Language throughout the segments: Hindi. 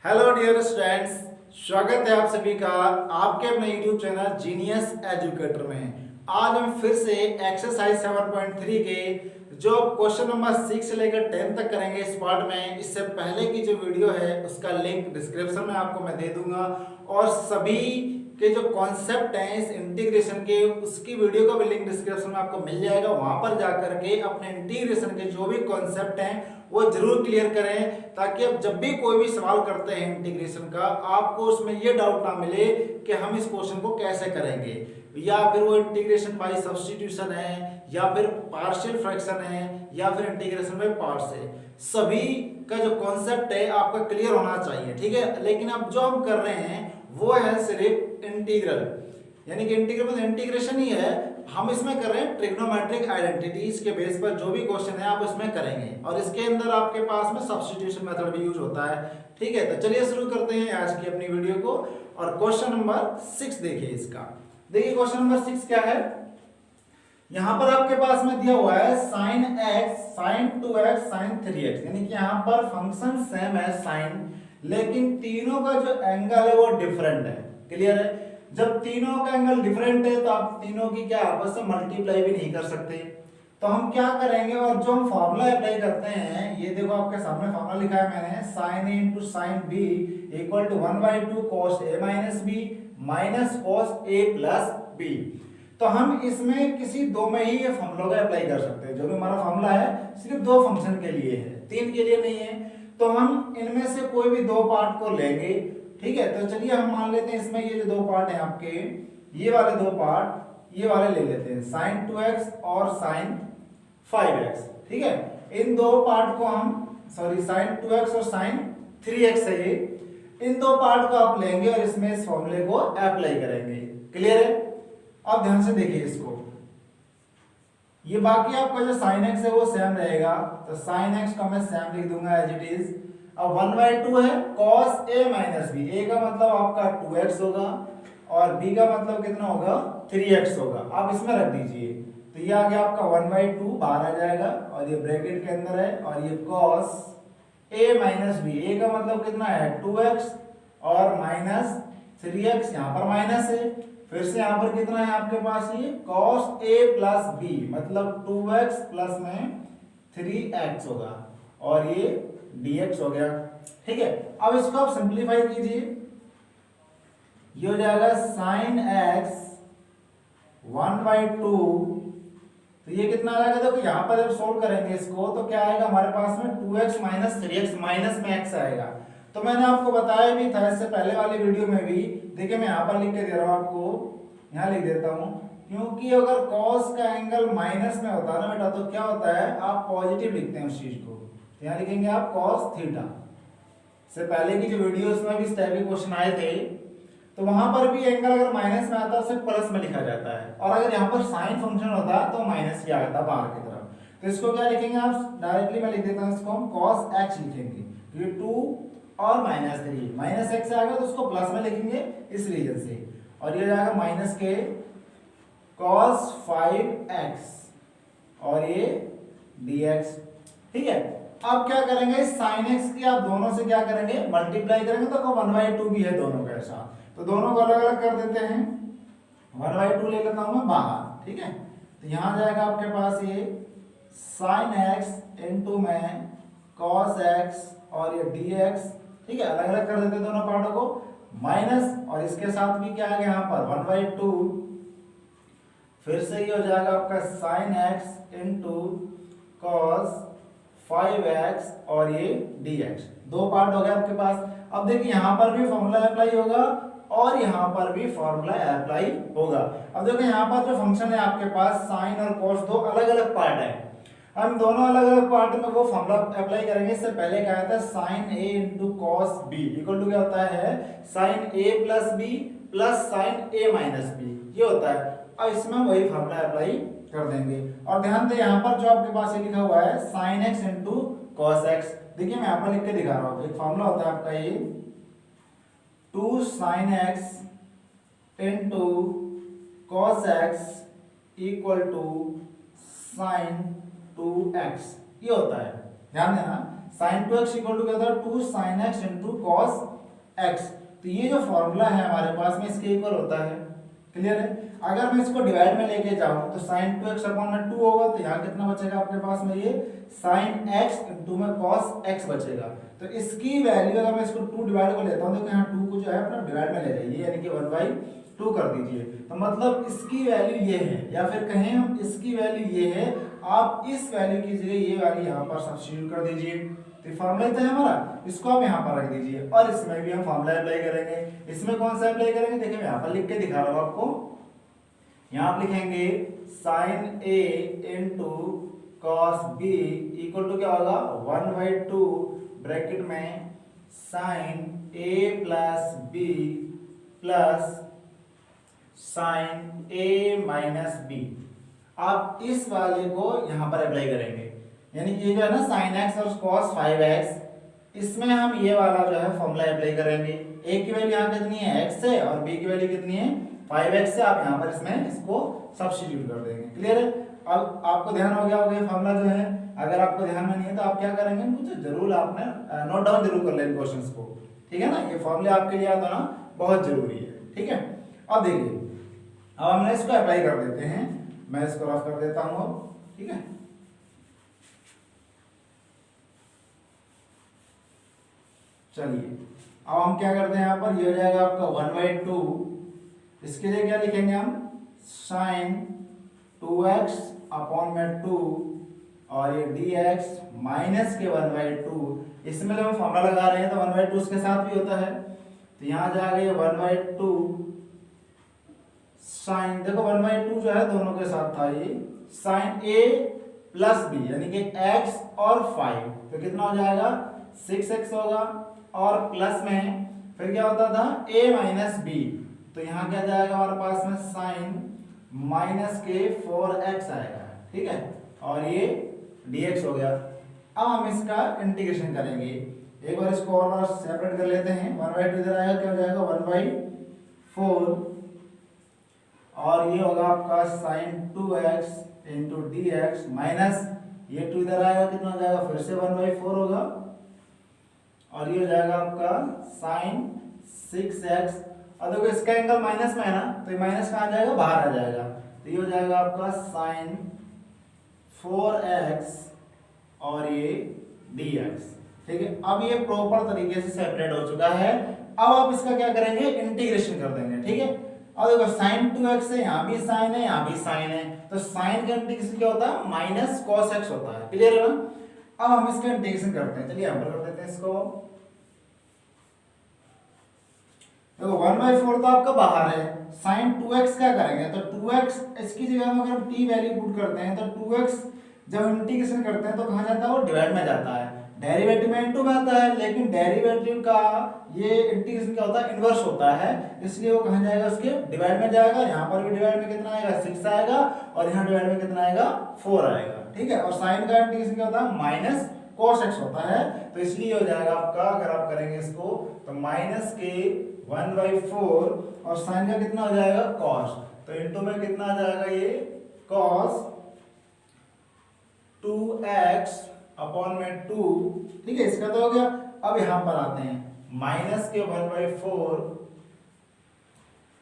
हेलो डियर स्टूडेंट्स, स्वागत है आप सभी का आपके अपने यूट्यूब चैनल जीनियस एजुकेटर में। आज हम फिर से एक्सरसाइज 7.3 के जो क्वेश्चन नंबर 6 से लेकर 10 तक करेंगे इस पार्ट में। इससे पहले की जो वीडियो है उसका लिंक डिस्क्रिप्शन में आपको मैं दे दूंगा और सभी के जो कॉन्सेप्ट हैं इस इंटीग्रेशन के उसकी वीडियो का भी लिंक डिस्क्रिप्शन में आपको मिल जाएगा। वहां पर जाकर के अपने इंटीग्रेशन के जो भी कॉन्सेप्ट हैं वो जरूर क्लियर करें, ताकि अब जब भी कोई भी सवाल करते हैं इंटीग्रेशन का आपको उसमें ये डाउट ना मिले कि हम इस क्वेश्चन को कैसे करेंगे, या फिर वो इंटीग्रेशन बाय सब्स्टिट्यूशन है या फिर पार्शियल फ्रैक्शन है या फिर इंटीग्रेशन बाय पार्ट्स है। सभी का जो कॉन्सेप्ट है आपका क्लियर होना चाहिए, ठीक है। लेकिन अब जो हम कर रहे हैं वो है सिर्फ इंटीग्रल, यानी कि इंटीग्रल मतलब इंटीग्रेशन ही है। हम इसमें कर रहे हैं ट्रिग्नोमेट्रिक आइडेंटिटीज के बेस पर जो भी क्वेश्चन है आप इसमें करेंगे और इसके अंदर आपके पास में सब्स्टिट्यूशन मेथड भी यूज होता है, ठीक है। तो चलिए शुरू करते हैं आज की अपनी वीडियो को और क्वेश्चन नंबर 6 देखिए इसका। देखिए क्वेश्चन नंबर 6 क्या है, यहां पर आपके पास में दिया हुआ है sin x sin 2x sin 3x, यानी कि यहां पर फंक्शन सेम है sin, लेकिन तीनों का जो एंगल है वो डिफरेंट है। क्लियर है, जब तीनों का एंगल डिफरेंट है तो आप तीनों की क्या आपस में मल्टीप्लाई भी नहीं कर सकते। तो हम क्या करेंगे और जो हम फॉर्मूला अप्लाई करते हैं, ये देखो आपके सामने फॉर्मूला लिखा है मैंने, sin a into sin b equal to 1/2 cos a minus b minus cos a plus b। तो हम इसमें किसी दो में ही ये फॉर्मूला का अप्लाई कर सकते हैं। जो भी हमारा फॉर्मूला है सिर्फ दो फंक्शन के लिए है, तीन के लिए नहीं है। तो हम इनमें से कोई भी दो पार्ट को लेंगे, ठीक है। तो चलिए हम मान लेते हैं इसमें ये जो दो पार्ट हैं आपके, ये वाले दो पार्ट ये वाले ले लेते हैं, sin 2x और sin 5x, ठीक है। इन दो पार्ट को हम sin 2x और sin 3x है ये, इन दो पार्ट को आप लेंगे और इसमें इस फॉर्मूले को अप्लाई करेंगे। क्लियर है, अब ध्यान से देखिए इसको, ये बाकी आपका जो sin x है वो सेम रहेगा, तो sin x को मैं सेम लिख दूंगा एज इट इज। अब 1/2 है cos a minus b, a का मतलब आपका 2x होगा और b का मतलब कितना होगा 3x होगा। आप इसमें रख दीजिए, तो ये आ गया आपका 1/2 बाहर आ जाएगा और ये ब्रैकेट के अंदर है और ये cos a minus b, a का मतलब कितना है 2x और माइनस 3x, यहाँ पर माइनस है, फिर से यहाँ पर कितना है आपके पास ये cos a plus b मतलब 2x प्लस में 3x होगा और ये dx हो गया, ठीक है। अब इसको आप सिंपलीफाई कीजिए, ये हो जाएगा sin x 1/2, तो ये कितना आ जाएगा, देखो यहाँ पर जब सोल्व करेंगे इसको तो क्या आएगा हमारे पास में 2x माइनस 3x माइनस में x आएगा। तो मैंने आपको बताया भी था इससे पहले वाली वीडियो में भी, देखिए मैं यहाँ पर लिख के दे रहा हूँ आपको, यहाँ लिख देता हूँ, क्योंकि अगर cos का एंगल माइनस में होता है ना बेटा, तो क्या होता है आप पॉजिटिव लिखते हैं उस चीज को, यहाँ लिखेंगे आप cos थीटा। से पहले की जो वीडियोस में भी इस टाइप के क्वेश्चन आए थे तो वहां पर भी एंगल अगर माइनस में आता है उसे प्लस में लिखा जाता है, और अगर यहाँ पर साइन फंक्शन होता है तो माइनस ही आता है बाहर की तरफ। तो इसको क्या लिखेंगे आप, डायरेक्टली मैं लिख देता हूँ, इसको हम cos x लिखेंगे, क्योंकि 2 और माइनस 3 माइनस x आएगा तो उसको प्लस में लिखेंगे इस रीजन से, और ये जाएगा माइनस के cos 5x और ये dx, ठीक है। अब क्या करेंगे sin x की आप दोनों से क्या करेंगे मल्टीप्लाई करेंगे, तो 1/2 भी है दोनों का ऐसा, तो दोनों को अलग अलग कर देते हैं, 1/2 ले लेता हूं मैं बाहर, ठीक है। तो यहां जाएगा आपके पास ये sin x इनटू में cos x और ये dx, ठीक है, अलग अलग कर देते हैं दोनों पार्टों को, माइनस और इसके साथ भी क्या आ गया यहाँ पर 1/2, फिर से ये हो जाएगा आपका sin x into cos 5x और ये dx, दो पार्ट हो गए आपके पास। अब देखिए यहाँ पर भी फॉर्मूला अप्लाई होगा और यहाँ पर भी फॉर्मूला अप्लाई होगा। अब देखो यहाँ पर जो फंक्शन है आपके पास साइन और cos दो अलग अलग पार्ट है, हम दोनों अलग अलग पार्ट में वो फॉर्मूला अप्लाई करेंगे। इससे पहले क्या आता है sin a into cos b equal to क्या होता है sin a plus b plus sin a minus b, ये होता है। अब इसमें वही फॉर्मूला अप्लाई कर देंगे, और ध्यान दें यहाँ पर जो आपके पास ये लिखा हुआ है sin x into cos x, देखिए मैं यहाँ पर लिख के दिखा रहा हूँ, एक फॉर्मूला होता है आपका ये 2 sin x into cos x equal to sin 2x, ये होता है, ध्यान देना sin 2x इक्वल टू क्या होता है 2 sin x into cos x. तो ये जो फॉर्मूला है हमारे पास में इसके इक्वल होता है। क्लियर है? अगर मैं इसको डिवाइड में लेके जाऊं तो sin 2x अपॉन में 2 होगा, तो यहाँ कितना बचेगा आपके पास में, ये sin x इंटू में cos x बचेगा। तो इसकी वैल्यू अगर मैं इसको 2 डिवाइड को लेता हूं तो यहाँ 2 को जो है अपना डिवाइड में ले जाइए, यानी कि 1/2 कर दीजिए। तो मतलब इसकी वैल्यू ये है, या फिर कहें हम इसकी वैल्यू ये है, आप इस वैल्यू की जगह ये वैल्यू यहाँ पर सब्स्टिट्यूट कर दीजिए। तो फार्मूला तो है हमारा, इसको आप यहाँ पर रख दीजिए। और इसमें भी हम फार्मूला अप्लाई करेंगे। इसमें कौन सा अप्लाई करेंगे, देखिए मैं यहाँ पर लिख के दिखा रहा हूँ आपको। यहाँ आप लिखेंगे sin a into cos b equal to क्या होगा, 1/2 ब्रैकेट में sin a plus b plus sin a minus b। आप इस वाले को यहाँ पर अप्लाई करेंगे, यानी कि ये जो है ना sin x और cos 5x, इसमें हम ये वाला जो है फॉर्मूला अप्लाई करेंगे। a की वैल्यू यहाँ कितनी है, x है, और b की वैल्यू कितनी है, 5x से। आप यहाँ पर इसमें इसको सब्स्टिट्यूट कर देंगे। क्लियर है? अब आपको ध्यान हो गया होगा ये फॉर्मूला जो है। अगर आपको ध्यान में नहीं है तो आप क्या करेंगे, कुछ जरूर आपने नोट डाउन जरूर कर लेंगे क्वेश्चंस को। ठीक है ना? ये फॉर्मूला आपके लिए आता ना बहुत जरूरी है। ठीक है? अब देखिए, अब हमने इसको अप्लाई कर देते हैं। मैं इसको रफ कर देता हूँ अब। ठीक है? चलिए अब हम क्या करते हैं, यहाँ पर ये हो जाएगा आपका 1/2। इसके लिए क्या लिखेंगे हम, sin 2x अपॉन में 2 और ये dx माइनस के 1/2। इसमें जब हम फॉर्मूला लगा रहे हैं तो 1/2 उसके साथ भी होता है। तो यहाँ जाएगा 1/2 sin, देखो 1/2 जो है दोनों के साथ था, ये sin a प्लस b यानी कि x और 5, तो कितना हो जाएगा 6x होगा। और प्लस में फिर क्या होता था a माइनस b, तो यहाँ क्या जाएगा हमारे पास में sin माइनस के 4x आएगा। ठीक है? और ये dx हो गया। अब हम इसका इंटीग्रेशन करेंगे। एक बार इसको और सेपरेट कर लेते हैं। 1/2 इधर आएगा, क्या हो जाएगा 1/4, और ये होगा आपका sin 2x into dx minus ये 2 इधर आएगा, कितना हो जाएगा फिर से 1/4 होगा, और ये हो जाएगा आपका sin 6x। और देखो इसका एंगल माइनस में है ना, तो ये माइनस कहाँ जाएगा, बाहर आ जाएगा। तो ये हो जाएगा आपका sin 4x और ये dx। ठीक है? अब ये प्रॉपर तरीके से सेपरेट हो चुका है। अब आप इसका क्या करेंगे, इंटीग्रेशन कर देंगे। ठीक है? अब देखो sin 2x है, यहाँ भी sin है, यहाँ भी sin है, तो sin का इंटीग्रेशन क्या होता है, माइनस cos x होता है। क्लियर है ना? अब हम इसका इंटीग्रेशन करते हैं। चलिए यहाँ पर कर देते हैं इसको। देखो 1/4 तो आपका बाहर है, sin 2x क्या करेंगे, तो 2x इसकी जगह में अगर हम t वैल्यू पुट करते हैं तो 2x जब इंटीग्रेशन करते हैं तो कहाँ जाता है, वो डिवाइड में जाता है। डेरिवेटिव में इनटू में आता है, लेकिन डेरिवेटिव का ये इंटीग्रेशन क्या होता है, इनवर्स होता है, इसलिए वो कहाँ जाएगा, उसके डिवाइड में जाएगा। यहाँ पर भी डिवाइड में कितना आएगा 6 आएगा, और यहाँ डिवाइड में कितना आएगा 4 आएगा। ठीक है? और साइन का इंटीग्रेशन क्या होता है, माइनस cos x होता है, तो इसलिए हो जाएगा आपका, अगर आप करेंगे इसको तो माइनस के 1/4 और साइन का कितना हो जाएगा cos, तो इनटू में कितना आ जाएगा ये cos 2x अपॉन में 2। ठीक है? इसका तो हो गया। अब यहां पर आते हैं, माइनस के 1/4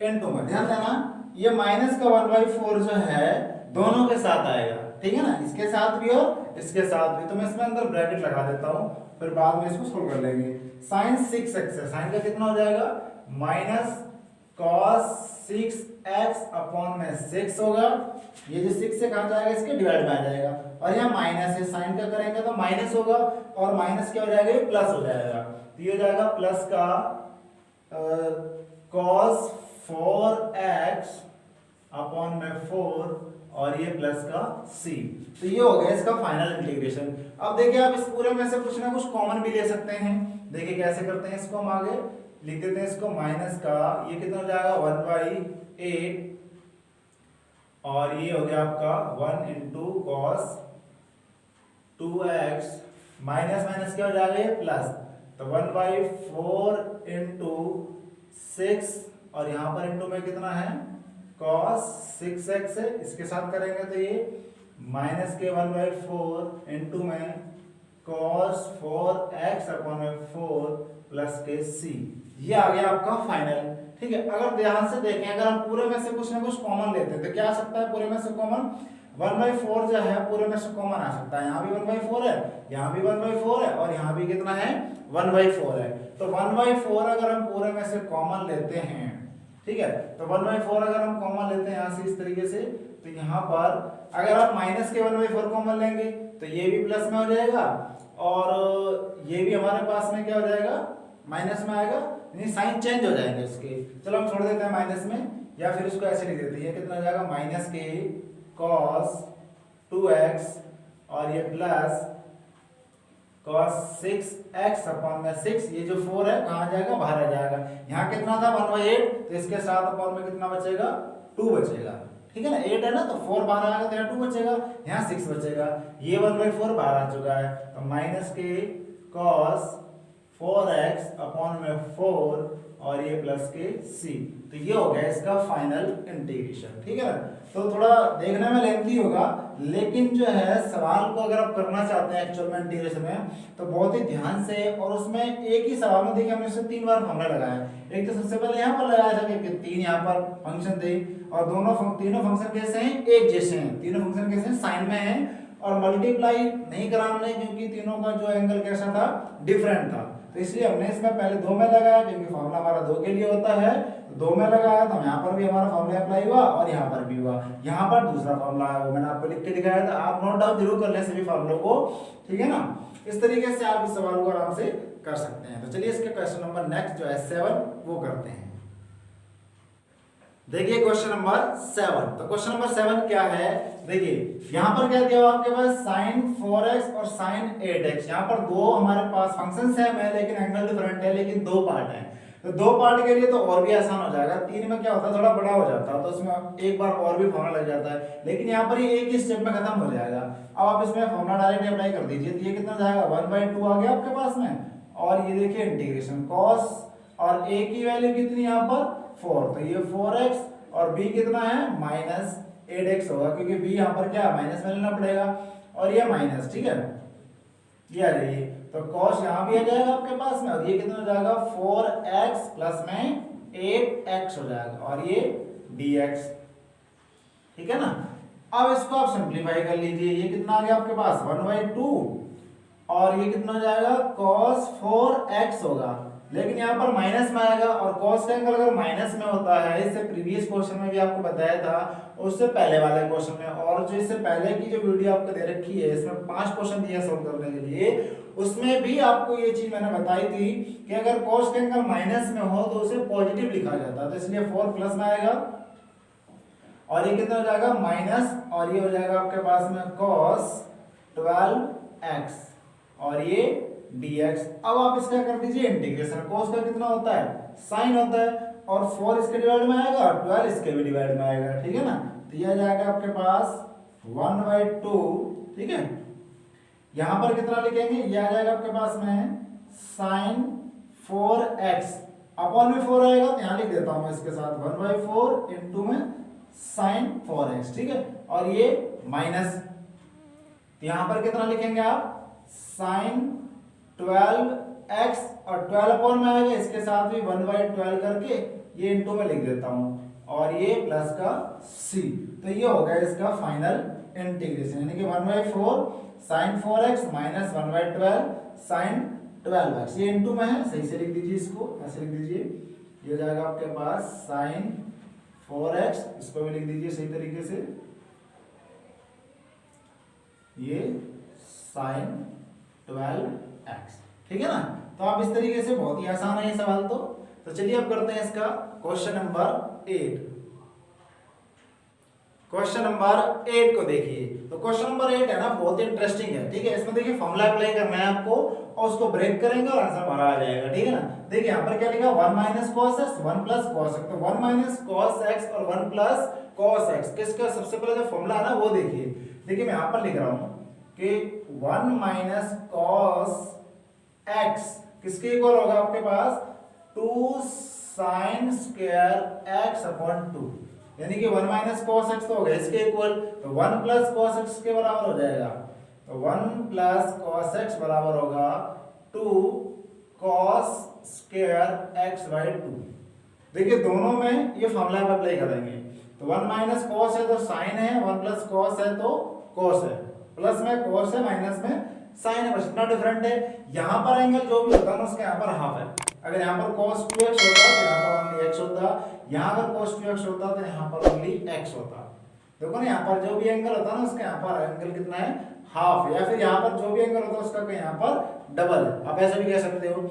इनटू में, ध्यान देना ये माइनस का 1/4 जो है दोनों के साथ आएगा। ठीक है ना? इसके साथ भी और इसके साथ भी। तो मैं इसमें अंदर ब्रैकेट लगा देता हूं, फिर बाद में इसको सोल्व कर लेंगे। sin 6x है, साइन का कितना हो जाएगा, माइनस cos 6x अपॉन में 6 होगा। ये जो 6 से कहाँ जाएगा, इसके डिवाइड में आ जाएगा, और यहाँ माइनस है, साइन का करेंगे तो माइनस होगा, और माइनस क्या हो जाएगा, ये प्लस हो जाएगा। तो ये हो जाएगा प्लस का cos 4x अपॉन में 4, और ये प्लस का c। तो ये हो गया इसका फाइनल इंटीग्रेशन। अब देखिए आप इस पूरे में से कुछ ना कुछ कॉमन भी ले सकते हैं। देखिए कैसे करते हैं इसको, हम आगे लिख देते हैं इसको, माइनस का ये कितना हो जाएगा 1/8, और ये हो गया आपका 1 into cos 2x minus minus क्या हो जाएगा, ये प्लस, तो 1/4 इंटू 6, और यहाँ पर इंटू में कितना है cos 6x है, इसके साथ करेंगे तो ये माइनस के 1/4 इंटू में cos 4x अपॉन में 4 प्लस के c। ये आ गया आपका फाइनल। ठीक है, अगर ध्यान से देखें, अगर हम पूरे में से कुछ ना कुछ कॉमन लेते हैं तो क्या आ सकता है पूरे में से कॉमन? 1/4 जो है पूरे में से कॉमन आ सकता है। यहाँ भी 1/4 है, यहाँ भी 1/4 है और यहाँ भी कितना है 1/4 है। तो 1/4 अगर हम पूरे में से कॉमन लेते हैं, ठीक है, तो 1/4 अगर हम कॉमन लेते हैं यहाँ से इस तरीके से, तो यहाँ पर अगर आप माइनस के 1/4 कॉमन लेंगे तो ये भी प्लस में हो जाएगा और ये भी हमारे पास में क्या हो जाएगा, माइनस में आएगा, यानी साइन चेंज हो जाएंगे इसके। चलो हम छोड़ देते हैं माइनस में, या फिर इसको ऐसे लिख देते हैं, ये कितना हो जाएगा माइनस के cos 2x और ये प्लस cos 6x अपॉन में 6, ये जो 4 है कहाँ जाएगा, बाहर आ जाएगा। यहाँ कितना था 1/8, तो इसके साथ अपॉन में कितना बचेगा, 2 बचेगा। ठीक है ना, 8 है ना, तो 4 बाहर आएगा तो यहाँ 2 बचेगा, यहाँ 6 बचेगा। ये 1/4 बाहर आ चुका है, तो माइनस के cos 4x अपॉन में 4 और ये प्लस के c। तो ये हो गया इसका फाइनल इंटीग्रेशन। ठीक है ना, तो थोड़ा देखने में लेंथी होगा, लेकिन जो है सवाल को अगर आप करना चाहते हैं एक्चुअल में इंटीग्रेशन में, तो बहुत ही ध्यान से, और उसमें एक ही सवाल में देखिए हमने इससे 3 बार फॉर्मूला लगाया। एक तो सबसे पहले यहाँ पर लगाया था कि 3 यहाँ पर फंक्शन थे और तीनों फंक्शन कैसे हैं, एक जैसे हैं, तीनों फंक्शन कैसे हैं, साइन में हैं, और मल्टीप्लाई नहीं करा हमने क्योंकि तीनों का जो एंगल कैसा था, डिफरेंट था, तो इसलिए हमने इसमें पहले 2 में लगाया क्योंकि फॉर्मूला हमारा 2 के लिए होता है, तो 2 में लगाया, तो यहाँ पर भी हमारा फॉर्मूला अप्लाई हुआ और यहाँ पर भी हुआ। यहाँ पर दूसरा फॉर्मूला है, वो मैंने आपको लिख के दिखाया था, आप नोट डाउन जरूर कर लें सभी फॉर्मूलों को। ठीक है ना, इस तरीके से आप इस सवाल को आराम से कर सकते हैं। तो चलिए इसके क्वेश्चन नंबर नेक्स्ट जो है 7 वो करते हैं। देखिए क्वेश्चन नंबर 7, तो क्वेश्चन नंबर 7 क्या है, देखिए यहाँ पर क्या दिया हुआ आपके पास sin 4x और sin 8x। यहाँ पर दो हमारे पास फंक्शन सेम है लेकिन एंगल डिफरेंट है, लेकिन 2 पार्ट है, तो 2 पार्ट के लिए तो और भी आसान हो जाएगा। 3 में क्या होता है थोड़ा बड़ा हो जाता है, तो उसमें एक बार और भी फॉर्मूला लग जाता है, लेकिन यहाँ पर ये एक ही स्टेप में खत्म हो जाएगा। अब आप इसमें फॉर्मूला डायरेक्ट अप्लाई कर दीजिए, तो ये कितना जाएगा 1/2 आ गया आपके पास में, और ये देखिए इंटीग्रेशन cos और a की वैल्यू कितनी यहाँ पर 4, तो ये 4x और b कितना है माइनस 8x होगा, क्योंकि b यहाँ पर क्या माइनस में लेना पड़ेगा, और ये माइनस, ठीक है, ये आ जाइए, तो cos यहाँ भी आ जाएगा आपके पास में, और ये कितना हो जाएगा 4x प्लस में 8x हो जाएगा, और ये dx। ठीक है ना, अब इसको आप सिंप्लीफाई कर लीजिए, ये कितना आ गया आपके पास 1/2 और ये कितना हो जाएगा cos 4x होगा, लेकिन यहाँ पर माइनस में आएगा, और cos का एंगल अगर माइनस में होता है, इससे प्रीवियस क्वेश्चन में भी आपको बताया था, उससे पहले वाले क्वेश्चन में, और जो इससे पहले की जो वीडियो आपको दे रखी है इसमें 5 क्वेश्चन दिया सॉल्व करने के लिए, उसमें भी आपको ये चीज मैंने बताई थी कि अगर cos का एंगल माइनस में हो तो उसे पॉजिटिव लिखा जाता है, तो इसलिए 4 प्लस में आएगा, और ये कितना हो जाएगा माइनस, और ये हो जाएगा आपके पास में cos 12x और ये dx। अब आप इसका कर दीजिए इंटीग्रेशन, cos का कितना होता है sin होता है, और 4 इसके डिवाइड में आएगा और 12 इसके भी डिवाइड में आएगा। ठीक है ना, तो यह जाएगा आपके पास 1/2। ठीक है, यहां पर कितना लिखेंगे, यह आ जाएगा आपके पास में sin 4x अपॉन में 4 आएगा, तो यहां लिख देता हूं मैं इसके साथ 1/4 इंटू में sin 4x। ठीक है, और ये माइनस, यहां पर कितना लिखेंगे आप sin 12x और 12 अपॉन में आएगा, इसके साथ भी 1/12 करके ये इंटू में लिख देता हूं, और ये प्लस का c। तो ये हो गया इसका फाइनल इंटीग्रेशन, यानी कि 1/4 sin 4x minus 1/12 sin 12x, ये इंटू में है, सही से लिख दीजिए, इसको ऐसे लिख दीजिए, ये हो जाएगा आपके पास sin 4x, इसको भी लिख दीजिए सही तरीके से, ये sin 12x। ठीक है ना, तो आप इस तरीके से, बहुत ही आसान है ये सवाल। तो चलिए अब करते हैं इसका क्वेश्चन नंबर 8। क्वेश्चन नंबर 8 को देखिए, तो क्वेश्चन नंबर 8 है ना बहुत ही इंटरेस्टिंग है। ठीक है, इसमें देखिए फॉर्मूला अप्लाई करना है आपको, और उसको ब्रेक करेंगे और आंसर बाहर आ जाएगा। ठीक है ना, देखिए यहाँ पर क्या लिखा 1 minus cos x 1 plus cos x, तो 1 माइनस cos x और 1 प्लस cos x, किसका सबसे पहले जो फॉर्मूला है ना वो देखिए। देखिए मैं यहाँ पर लिख रहा हूँ कि 1 माइनस cos x किसके इक्वल होगा आपके पास 2 sin स्क्वायर x अपॉन 2, यानी कि 1 माइनस cos x तो हो गया इसके इक्वल, तो 1 प्लस cos x के बराबर हो जाएगा तो 1 प्लस कॉस एक्स बराबर होगा 2 कॉस स्क्वायर एक्स बाई 2। देखिए दोनों में ये फॉर्मूला आप अप्लाई करेंगे, तो 1 माइनस कॉस है तो साइन है, 1 प्लस कॉस है तो कॉस है, प्लस में कॉस है माइनस में साइन है, बस इतना डिफरेंट है। यहाँ पर एंगल जो भी होता है ना उसके यहाँ पर हाफ है। अगर यहाँ पर cos 2x होता तो यहाँ पर ओनली x होता, यहाँ अगर cos 2x होता तो यहाँ पर ओनली x होता। देखो ना यहाँ पर जो भी एंगल होता है ना उसके यहाँ पर एंगल कितना है, हाफ, या फिर यहाँ पर जो भी एंगल होता है उसका यहाँ पर डबल है, आप ऐसा भी कह सकते हो।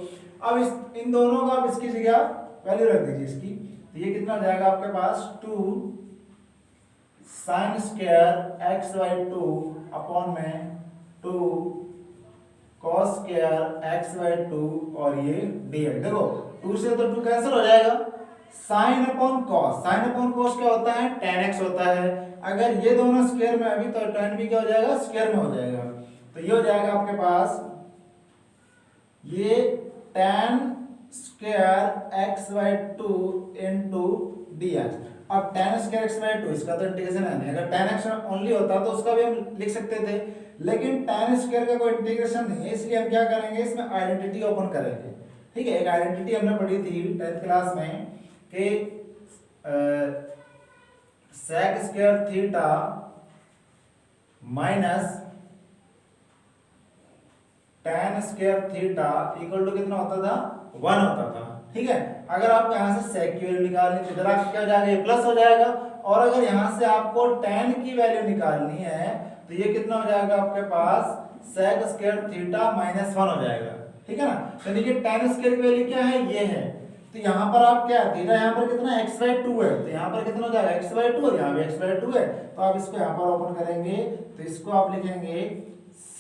अब इन दोनों का आप इसकी जगह वैल्यू रख दीजिए इसकी, तो ये कितना हो जाएगा आपके पास 2 sine square x by 2 upon में 2 cos स्क्वायर x बाई 2 और ये dx। देखो 2 से तो 2 कैंसिल हो जाएगा, sine upon cos, sine upon cos क्या होता है, tan x होता है। अगर ये दोनों स्क्वायर में अभी तो tan भी क्या हो जाएगा, स्क्वायर में हो जाएगा, तो ये हो जाएगा आपके पास ये tan square x by 2 into dx। अब tan स्क्वायर x बाई 2 इसका तो इंटीग्रेशन है नहीं, अगर tan x ओनली होता तो उसका भी हम लिख सकते थे, लेकिन tan स्क्वायर का कोई इंटीग्रेशन नहीं है, इसलिए हम क्या करेंगे, इसमें आइडेंटिटी ओपन करेंगे। ठीक है, एक आइडेंटिटी हमने पढ़ी थी 10th क्लास में कि sec square theta minus tan square theta equal to कितना होता था, 1 होता था। ठीक है, अगर आपको यहाँ से sec की वैल्यू निकालनी है तो इधर आप क्या हो जाएगा, प्लस हो जाएगा, और अगर यहाँ से आपको tan की वैल्यू निकालनी है तो ये कितना हो जाएगा आपके पास sec स्क्वायर थीटा माइनस 1 हो जाएगा। ठीक है ना, तो देखिए tan स्क्वायर की वैल्यू क्या है, ये है, तो यहाँ पर आप क्या, थीटा यहाँ पर कितना x बाई 2 है, तो यहाँ पर कितना हो जाएगा x बाई 2 और यहाँ भी x बाई 2 है, तो आप इसको यहाँ पर ओपन करेंगे तो इसको आप लिखेंगे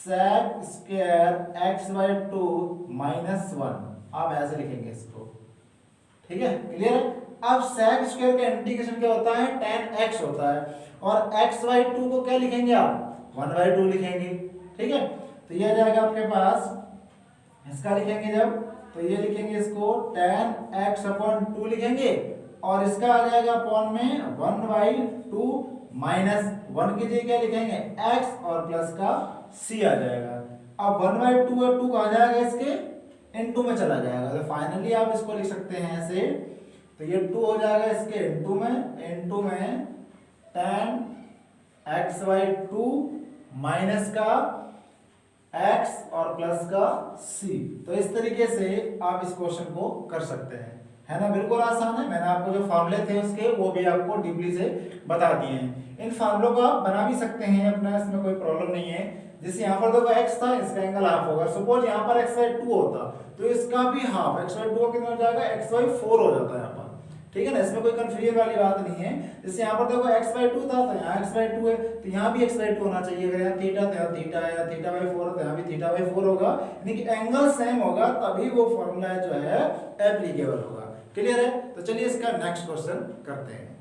sec square x by 2 minus 1, आप ऐसे लिखेंगे इसको। ठीक है, क्लियर है। अब sec स्क्वायर का इंटीग्रेशन क्या होता है, tan x होता है, और x बाई 2 को क्या लिखेंगे आप, 1 बाई 2 लिखेंगे। ठीक है, तो ये आ जाएगा आपके पास, इसका लिखेंगे जब तो ये लिखेंगे इसको tan x अपॉन 2 लिखेंगे, और इसका आ जाएगा अपॉन में 1 बाई 2 माइनस 1 की जगह क्या लिखेंगे x और प्लस का c आ जाएगा। अब 1 बाई 2 है, 2 कहाँ जाएगा, इसके इनटू में चला जाएगा, तो फाइनली आप इसको लिख सकते हैं ऐसे, तो ये 2 हो जाएगा इसके इनटू में tan x बाई 2 माइनस का x और प्लस का c। तो इस तरीके से आप इस क्वेश्चन को कर सकते हैं, है ना, बिल्कुल आसान है। मैंने आपको जो फॉर्मूले थे उसके वो भी आपको डीपली से बता दिए हैं। इन फॉर्मूलों को आप बना भी सकते हैं अपना, इसमें कोई प्रॉब्लम नहीं है। जैसे यहाँ पर देखो x था, इसका एंगल हाफ होगा, सपोज यहाँ पर x बाई 2 होता तो इसका भी हाफ, x बाई 2 कितना हो जाएगा, x बाई 4 हो जाता है यहाँ पर। ठीक है ना, इसमें कोई कंफ्यूजन वाली बात नहीं है। जैसे यहाँ पर देखो x बाई 2 था तो यहाँ x बाई 2 है, तो यहाँ भी x बाई 2 होना चाहिए। अगर यहाँ थीटा तो यहाँ थीटा है, यहाँ थीटा बाई 4 है तो यहाँ भी थीटा बाई 4 होगा, यानी कि एंगल सेम होगा तभी वो फॉर्मूला जो है एप्लीकेबल होगा। क्लियर है, तो चलिए इसका नेक्स्ट क्वेश्चन करते हैं।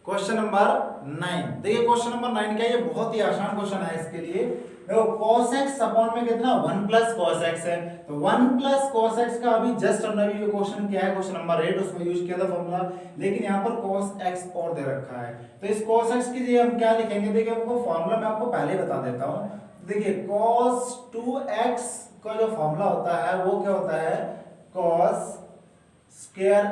क्वेश्चन नंबर 9, देखिए क्वेश्चन नंबर 9 क्या है, ये बहुत ही आसान क्वेश्चन है। इसके लिए देखो cos x अपॉन में कितना 1 प्लस cos x है, तो 1 प्लस cos x का अभी जस्ट हमने अभी क्वेश्चन किया है, क्वेश्चन नंबर 8, उसमें यूज किया था फॉर्मूला, लेकिन यहाँ पर cos x और दे रखा है, तो इस cos x की जगह हम क्या लिखेंगे, देखिए हमको फॉर्मूला मैं आपको पहले बता देता हूँ। देखिए cos 2x का जो फॉर्मूला होता है वो क्या होता है, cos square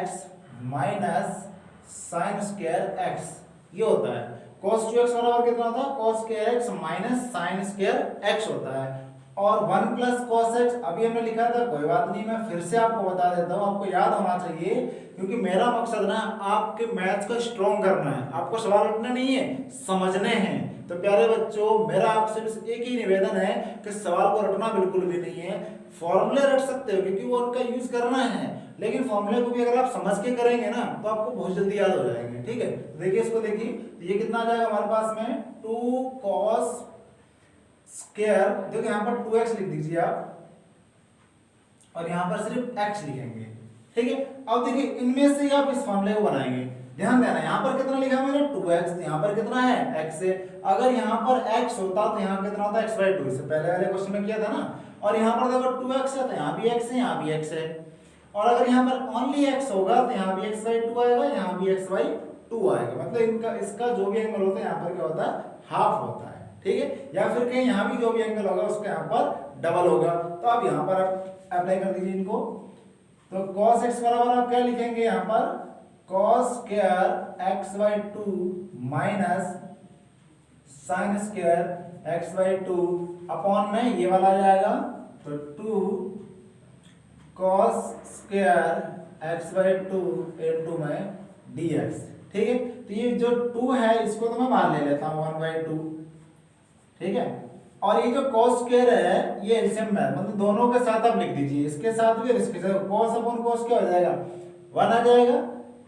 x minus sine square x, ये होता है। cos 2x बराबर कितना होता है, cos square x minus sine square x होता है, और 1 प्लस cos x अभी हमने लिखा था, कोई बात नहीं, मैं फिर से आपको बता देता हूँ, आपको याद होना चाहिए, क्योंकि मेरा मकसद ना आपके मैथ्स को स्ट्रॉन्ग करना है, आपको सवाल रटने नहीं है, समझने हैं। तो प्यारे बच्चों, मेरा आपसे बस एक ही निवेदन है कि सवाल को रटना बिल्कुल भी नहीं है, फॉर्मूले रट सकते हो क्योंकि वो उनका यूज करना है, लेकिन फॉर्मूले को भी अगर आप समझ के करेंगे ना तो आपको बहुत जल्दी याद हो जाएंगे। ठीक है, देखिए इसको, देखिए ये कितना आ जाएगा हमारे पास में 2 cos स्क्वायर, देखो यहाँ पर 2x लिख दीजिए आप, और यहाँ पर सिर्फ x लिखेंगे। ठीक है, अब देखिए इनमें से आप इस फॉर्मूले को बनाएंगे, ध्यान देना, यहाँ पर कितना लिखा है मैंने 2x, यहाँ पर कितना है x है, अगर यहाँ पर x होता तो यहाँ कितना होता x बाई 2, इससे पहले वाले क्वेश्चन में किया था ना, और यहाँ पर देखो 2x है तो यहाँ भी x है, यहाँ भी x है, और अगर यहाँ पर ओनली x होगा तो यहाँ भी x बाई 2 आएगा, यहाँ भी x बाई 2 आएगा, मतलब इनका इसका जो भी एंगल होता है यहाँ पर क्या होता है, हाफ होता है। ठीक है, या फिर कहीं यहाँ भी जो भी एंगल होगा उसका यहाँ पर डबल होगा। तो आप यहाँ पर अप्लाई कर दीजिए इनको। तो cos x बराबर आप क्या लिखेंगे यहाँ पर, cos square x by two minus sine square x by two upon में ये वाला आ जाएगा, तो 2 cos square x by two into में dx। ठीक है, तो ये जो 2 है इसको तो मैं बाहर ले लेता हूँ 1/2, ठीक है। और ये जो cos स्क्वायर है ये एलसीएम है, मतलब दोनों के साथ आप लिख दीजिए, इसके साथ भी और इसके साथ। cos अपॉन cos क्या हो जाएगा, 1 आ जाएगा।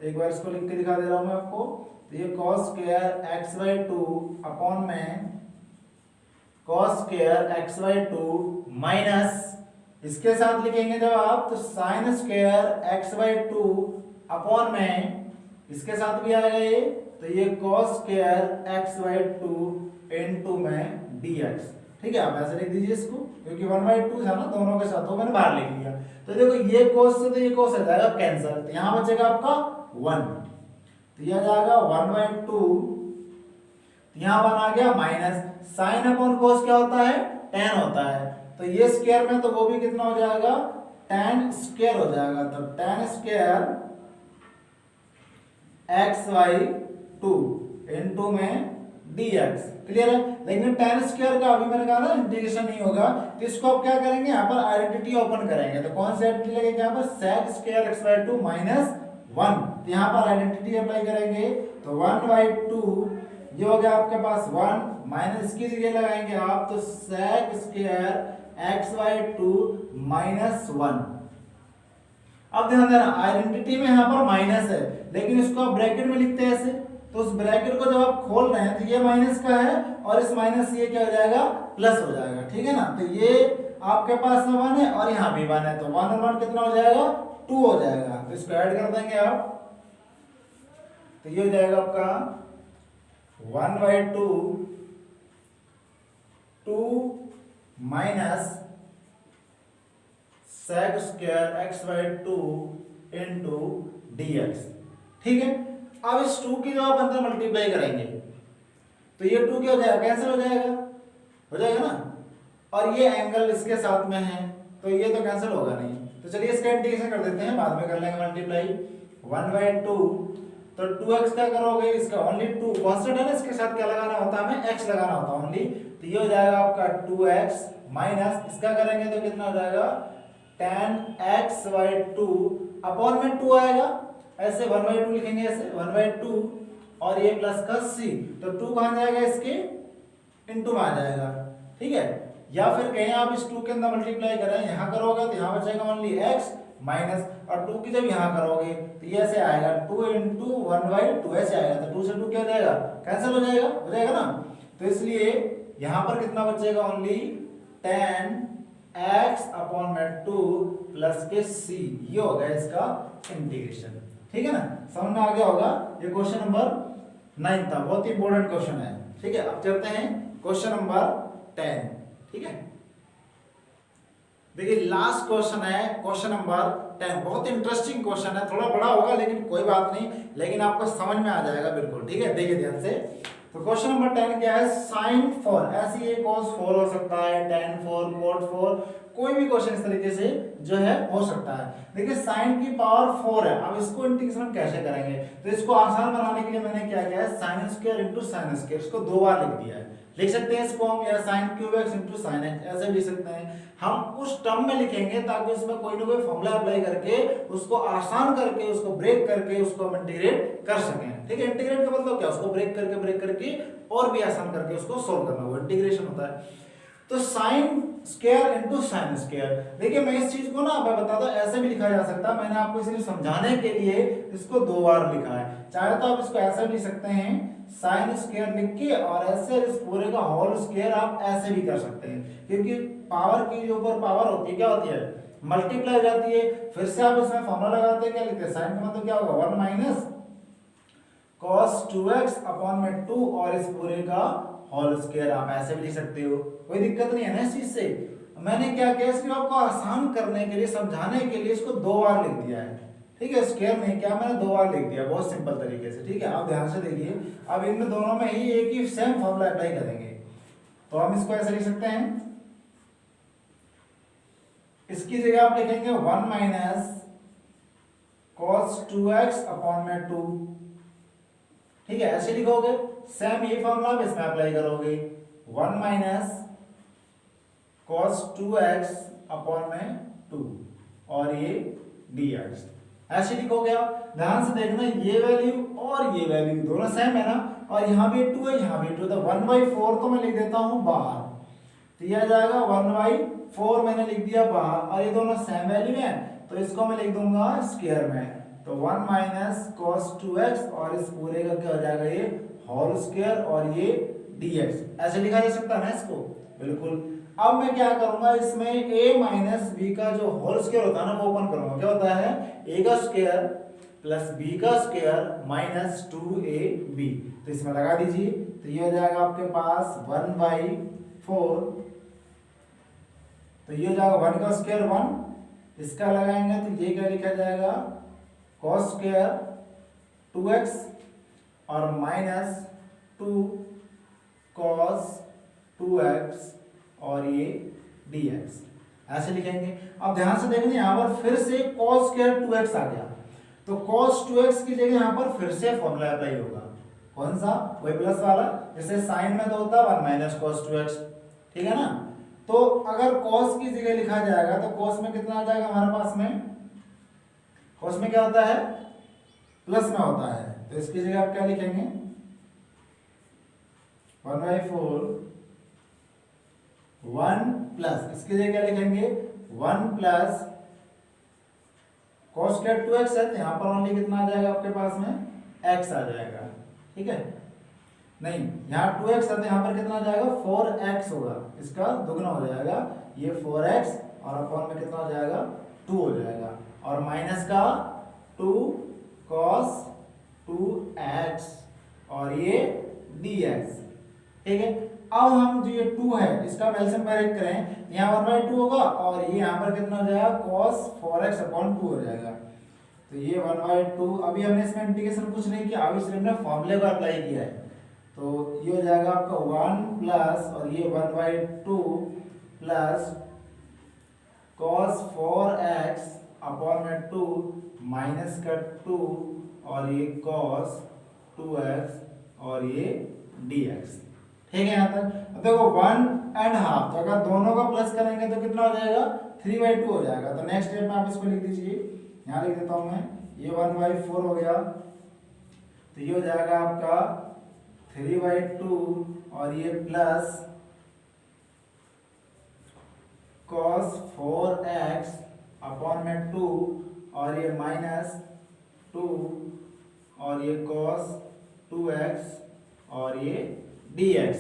एक बार इसको लिख के दिखा दे रहा हूं मैं आपको। तो ये cos square x by two upon में cos square x by two minus इसके साथ लिखेंगे जब आप, तो sin square x by two upon में इसके साथ भी आएगा ये, तो ये cos square x by two into में dx। ठीक है, आप ऐसे लिख दीजिए इसको, क्योंकि 1/2 था ना दोनों के साथ, तो मैंने बाहर लिख लिया। तो देखो ये cos से तो ये cos हो जाएगा कैंसिल, तो यहाँ बचेगा आपका 1, तो यह जाएगा 1/2, यहाँ 1 आ गया माइनस sin अपॉन cos क्या होता है, tan होता है। तो ये स्क्वायर में तो वो भी कितना हो जाएगा, tan स्क्वायर हो जाएगा। तो tan square x by two into में dx। क्लियर है, लेकिन tan स्क्वायर का अभी मैंने कहा ना इंटीग्रेशन नहीं होगा, तो इसको आप क्या करेंगे, यहाँ पर आइडेंटिटी ओपन करेंगे। तो कौन सी आइडेंटिटी लगेगी यहाँ पर, sec square x by two minus 1। तो यहाँ पर आइडेंटिटी अप्लाई करेंगे, तो 1/2 ये हो गया आपके पास 1, माइनस इसकी जगह लगाएंगे आप, तो sec square x by two minus 1। अब ध्यान देना, आइडेंटिटी में यहाँ पर माइनस है, लेकिन इसको आप ब्रैकेट में लिखते हैं ऐसे, तो उस ब्रैकेट को जब आप खोल रहे हैं तो ये माइनस का है, और इस माइनस से ये क्या हो जाएगा, प्लस हो जाएगा। ठीक है ना, तो ये आपके पास 1 है और यहाँ भी 1 है, तो 1 और 1 कितना हो जाएगा, 2 हो जाएगा। तो इसको ऐड कर देंगे आप, तो ये हो जाएगा आपका 1/2 2 minus sec square x by two into dx। ठीक है, अब इस 2 की जो आप अंदर मल्टीप्लाई करेंगे तो ये 2 क्या हो जाएगा, कैंसिल हो जाएगा ना, और ये एंगल इसके साथ में है तो ये तो कैंसिल होगा नहीं। तो चलिए इसका इंटीग्रेशन कर देते हैं, बाद में कर लेंगे मल्टीप्लाई। 1/2 तो 2x क्या करोगे, इसका ओनली 2 कांस्टेंट है ना, इसके साथ क्या लगाना होता है, हमें x लगाना होता है ओनली। तो ये हो जाएगा आपका 2x माइनस इसका करेंगे तो कितना हो जाएगा, tan x/2 अपॉन में 2 आएगा, ऐसे 1/2 लिखेंगे, ऐसे 1/2 और ये प्लस का c, तो 2 कहां जाएगा, इसके इनटू में आ जाएगा। ठीक है, या फिर कहीं आप इस 2 के अंदर मल्टीप्लाई करें, यहां करोगे तो यहां बचेगा ओनली x माइनस, और 2 की जब यहां करोगे तो ये ऐसे आएगा 2 इंटू 1/2 ऐसे आएगा, तो 2 से 2 क्या हो जाएगा, कैंसिल हो जाएगा ना। तो इसलिए यहां पर कितना बचेगा, ओनली tan x अपॉन में 2 प्लस के c, ये हो गया इसका इंटीग्रेशन। ठीक है ना, समझ में आ गया होगा। ये क्वेश्चन नंबर 9 था, बहुत ही इंपॉर्टेंट क्वेश्चन है। ठीक है, अब चलते हैं क्वेश्चन नंबर 10। ठीक है, देखिए लास्ट क्वेश्चन है क्वेश्चन नंबर 10, बहुत इंटरेस्टिंग क्वेश्चन है, थोड़ा बड़ा होगा लेकिन कोई बात नहीं, लेकिन आपको समझ में आ जाएगा बिल्कुल। ठीक है, देखिए ध्यान से। तो क्वेश्चन नंबर 10 क्या है, sin 4, ऐसे ये cos 4 हो सकता है, tan 4, cot 4, कोई भी क्वेश्चन इस तरीके से जो है हो सकता है। देखिए sin की पावर 4 है, अब इसको इंटीग्रेशन कैसे करेंगे, तो इसको आसान बनाने के लिए मैंने क्या किया है, sin square into sine square, इसको 2 बार लिख दिया है। लिख सकते हैं इसको हम, या sin cube x into sine x ऐसे भी लिख सकते हैं। हम उस टर्म में लिखेंगे ताकि उसमें कोई ना कोई फॉर्मूला अप्लाई करके उसको आसान करके, उसको ब्रेक करके उसको हम इंटीग्रेट कर सकें। ठीक है, इंटीग्रेट का मतलब क्या, उसको ब्रेक करके और भी आसान करके उसको सोल्व करना, वो इंटीग्रेशन होता है। तो sine square into sine square, देखिए मैं इस चीज को ना मैं बताता हूं, ऐसे भी लिखा जा सकता है, मैंने आपको इसलिए समझाने के लिए इसको 2 बार लिखा है। चाहे तो आप इसको ऐसे भी लिख सकते हैं, साइन स्क्वायर लिख के, और ऐसे इस पूरे का होल स्क्वायर आप ऐसे भी कर सकते हैं, क्योंकि पावर की जो ऊपर पावर होती है क्या होती है, मल्टीप्लाई हो जाती है। फिर से आप इसमें फॉर्मूला लगाते हैं, क्या लिखते हैं, साइन का मतलब क्या होगा, 1 माइनस cos 2x अपॉन में 2 और इस पूरे का होल स्क्वायर, आप ऐसे भी लिख सकते हो, कोई दिक्कत नहीं है ना इस चीज से। मैंने क्या किया, इसको आपको आसान करने के लिए, समझाने के लिए इसको 2 बार लिख दिया है। ठीक है, स्क्वायर नहीं किया मैंने, 2 बार लिख दिया, बहुत सिंपल तरीके से। ठीक है, आप ध्यान से देखिए, अब इन दोनों में ही एक ही सेम फॉर्मूला अप्लाई करेंगे। तो हम इसको ऐसे लिख सकते हैं, इसकी जगह आप लिखेंगे 1 माइनस cos 2x अपॉन में 2। ठीक है, ऐसे लिखोगे। सेम ये फॉर्मूला आप इसमें अप्लाई करोगे, 1 माइनस cos 2x अपॉन में 2 और ये dx ऐसे लिखोगे आप। ध्यान से देखना, ये वैल्यू और ये वैल्यू दोनों सेम है ना, और यहाँ भी 2 है, यहाँ भी 2, तो 1/4 तो मैं लिख देता हूँ बाहर, तो यह आ जाएगा 1/4 मैंने लिख दिया बाहर, और ये दोनों सेम वैल्यू है तो इसको मैं लिख दूंगा स्क्वायर में, तो 1 माइनस cos 2x और इस पूरे का क्या हो जाएगा ये होल स्क्वायर और ये dx। ऐसे लिखा जा सकता है ना इसको, बिल्कुल। अब मैं क्या करूंगा, इसमें a माइनस बी का जो होल स्क्वायर होता है ना वो ओपन करूंगा। क्या होता है, a का स्क्वायर प्लस b का स्क्वायर माइनस 2ab, तो इसमें लगा दीजिए, तो ये हो जाएगा आपके पास 1/4, तो ये हो जाएगा 1 का स्क्वायर 1, इसका लगाएंगे तो ये क्या लिखा जाएगा cos स्क्वायर 2x और माइनस 2 cos 2x और ये dx ऐसे लिखेंगे। अब ध्यान से देखना, यहाँ पर फिर से cos स्क्वायर 2x आ गया, तो cos 2x की जगह यहाँ पर फिर से फॉर्मूला अप्लाई होगा। कौन सा, वही प्लस वाला, जैसे साइन में तो होता है 1 माइनस cos 2x, ठीक है ना। तो अगर cos की जगह लिखा जाएगा तो cos में कितना आ जाएगा हमारे पास में, cos में क्या होता है प्लस में होता है, तो इसकी जगह आप क्या लिखेंगे 1/4 1 प्लस, इसकी जगह क्या लिखेंगे 1 प्लस cos स्क्वायर 2x है, तो यहाँ पर ओनली कितना आ जाएगा आपके पास में x आ जाएगा, ठीक है। नहीं, यहाँ 2x है तो यहाँ पर कितना आ जाएगा 4x होगा, इसका दुगना हो जाएगा, ये 4x और अपॉन में कितना हो जाएगा 2 हो जाएगा, और माइनस का 2 cos 2x और ये dx, ठीक है। अब हम जो ये 2 है इसका एलसीएम डायरेक्ट करें, यहाँ 1/2 होगा और ये यहाँ पर कितना हो जाएगा cos 4x अपॉन 2 हो जाएगा, तो ये 1/2। अभी हमने इसमें इंटीग्रेशन कुछ नहीं किया, अभी सिर्फ हमने फॉर्मूले को अप्लाई किया है, तो ये हो जाएगा आपका 1 प्लस और ये 1/2 प्लस cos 4x अपॉन में 2 माइनस का 2 और ये cos 2x और ये dx, ठीक है। यहाँ तक अब देखो 1.5, तो अगर दोनों का प्लस करेंगे तो कितना हो जाएगा 3/2 हो जाएगा, तो नेक्स्ट स्टेप में आप इसको लिख दीजिए, यहाँ लिख देता हूँ मैं, ये 1/4 हो गया, तो ये हो जाएगा आपका 3/2 और ये प्लस cos 4x अपॉन में 2 और ये माइनस 2 और ये cos 2x और ये dx,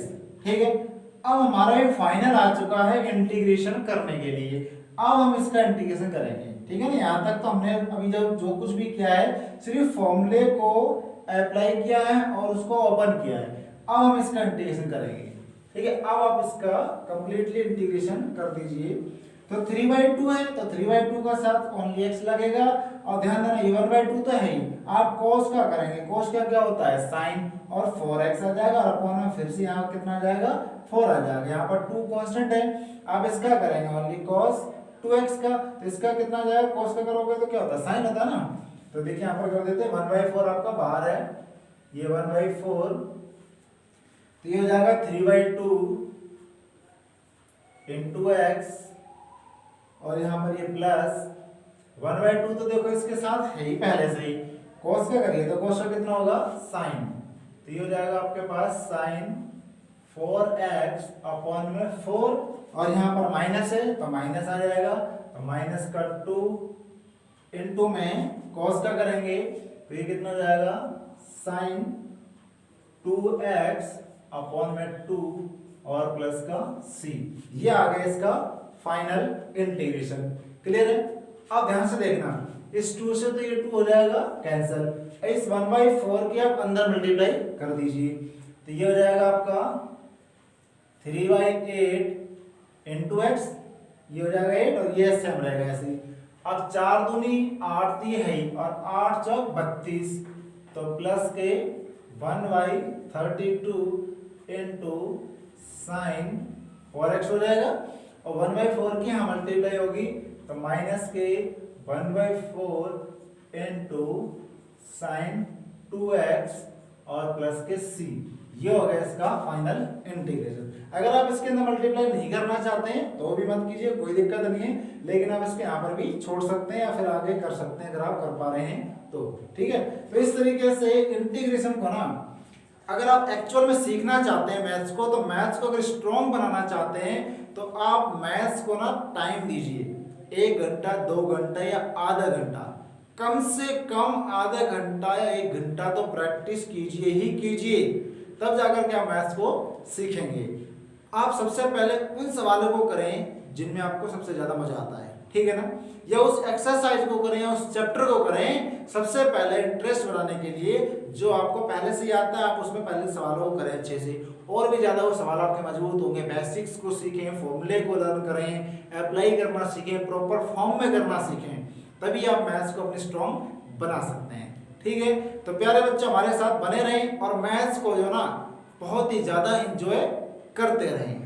ठीक है। अब हमारा ये फाइनल आ चुका है इंटीग्रेशन करने के लिए, अब हम इसका इंटीग्रेशन करेंगे, ठीक है ना। यहाँ तक तो हमने अभी जो कुछ भी किया है सिर्फ फॉर्मूले को अप्लाई किया है और उसको ओपन किया है, अब हम इसका इंटीग्रेशन करेंगे, ठीक है। अब आप इसका कंप्लीटली इंटीग्रेशन कर दीजिए, तो 3/2 है तो 3/2 का साथ ओनली x लगेगा, और ध्यान देना ये 1/2 तो है ही, आप cos का करेंगे, cos का क्या होता है sin, और 4x आ जाएगा और अपॉन में फिर से यहाँ कितना आ जाएगा 4 आ जाएगा, यहाँ पर 2 कांस्टेंट है, आप इसका करेंगे ओनली cos 2x का, तो इसका कितना आ जाएगा cos का करोगे तो क्या होता है sin होता है ना, तो देखिए यहाँ पर कर देते हैं 1/4 आपका बाहर है, ये 1/4, तो ये हो जाएगा 3/2 इंटू x और यहाँ पर ये प्लस 1/2, तो देखो इसके साथ है ही पहले से ही, cos का करिए तो cos का कितना होगा sin, तो ये हो जाएगा आपके पास sin 4x अपॉन में 4 और यहाँ पर माइनस है तो माइनस आ जाएगा, तो माइनस का 2 इंटू में cos का करेंगे तो ये कितना हो जाएगा sin 2x अपॉन में 2 और प्लस का c, ये आ गया इसका फाइनल इंटीग्रेशन, क्लियर है। अब ध्यान से देखना, इस 2 से तो ये 2 हो जाएगा कैंसिल, इस 1/4 के आप अंदर मल्टीप्लाई कर दीजिए, तो ये हो जाएगा आपका 3/8 इंटू एक्स, ये हो जाएगा 8 और ये सेम रहेगा ऐसे। अब 4 दूनी 8 दी है और 8 चौक 32, तो प्लस के 1/32 इंटू साइन 4x हो जाएगा और 1/4 की यहाँ मल्टीप्लाई होगी तो माइनस के 1/4 इंटू साइन 2x और प्लस के c, ये हो गया इसका फाइनल इंटीग्रेशन। अगर आप इसके अंदर मल्टीप्लाई नहीं करना चाहते हैं तो भी मत कीजिए, कोई दिक्कत नहीं है, लेकिन आप इसके यहाँ पर भी छोड़ सकते हैं या फिर आगे कर सकते हैं अगर आप कर पा रहे हैं तो। ठीक है, तो इस तरीके से इंटीग्रेशन को ना अगर आप एक्चुअल में सीखना चाहते हैं मैथ्स को, तो मैथ्स को अगर स्ट्रॉन्ग बनाना चाहते हैं तो आप मैथ्स को ना टाइम दीजिए, 1 घंटा 2 घंटा या आधा घंटा, कम से कम आधा घंटा या 1 घंटा तो प्रैक्टिस कीजिए ही कीजिए, तब जाकर के आप मैथ्स को सीखेंगे। आप सबसे पहले उन सवालों को करें जिनमें आपको सबसे ज्यादा मजा आता है, ठीक है ना, या उस एक्सरसाइज को करें या उस चैप्टर को करें सबसे पहले इंटरेस्ट बनाने के लिए, जो आपको पहले से ही आता है आप उसमें पहले सवालों को करें अच्छे से, और भी ज्यादा वो सवाल आपके मजबूत होंगे। बेसिक्स को सीखें, फॉर्मूले को लर्न करें, अप्लाई करना सीखें, प्रॉपर फॉर्म में करना सीखें, तभी आप मैथ्स को अपनी स्ट्रॉन्ग बना सकते हैं। ठीक है, तो प्यारे बच्चे हमारे साथ बने रहें और मैथ्स को जो ना बहुत ही ज्यादा एंजॉय करते रहें।